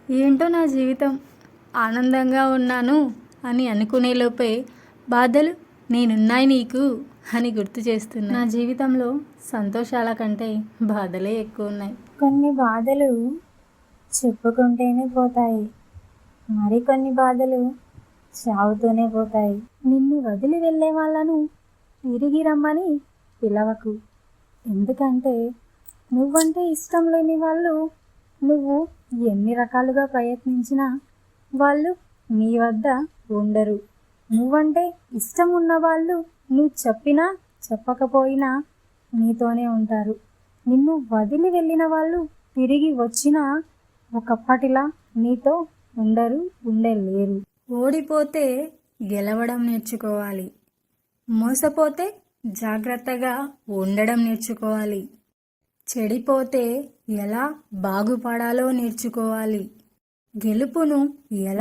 ఏంటో నా జీవితం ఆనందంగా ఉన్నాను అని అనుకునేలోపే బాధలు నేనున్నాయి నీకు అని గుర్తు చేస్తున్నా. నా జీవితంలో సంతోషాల కంటే బాధలే ఎక్కువ ఉన్నాయి. కొన్ని బాధలు చెప్పుకుంటేనే పోతాయి, మరికొన్ని బాధలు సాగుతూనే పోతాయి. నిన్ను వదిలి వెళ్ళే వాళ్ళను తిరిగి రమ్మని పిలవకు. ఎందుకంటే నువ్వంటే ఇష్టం లేని వాళ్ళు నువ్వు ఎన్ని రకాలుగా ప్రయత్నించినా వాళ్ళు నీ వద్ద ఉండరు. నువ్వంటే ఇష్టం ఉన్న వాళ్ళు నువ్వు చెప్పినా చెప్పకపోయినా నీతోనే ఉంటారు. నిన్ను వదిలి వెళ్ళిన వాళ్ళు తిరిగి వచ్చినా ఒకప్పటిలా నీతో ఉండలేరు. ఓడిపోతే గెలవడం నేర్చుకోవాలి, మోసపోతే జాగ్రత్తగా ఉండడం నేర్చుకోవాలి, చెడిపోతే ఎలా బాగుపడాలో నేర్చుకోవాలి, గెలుపును ఎలా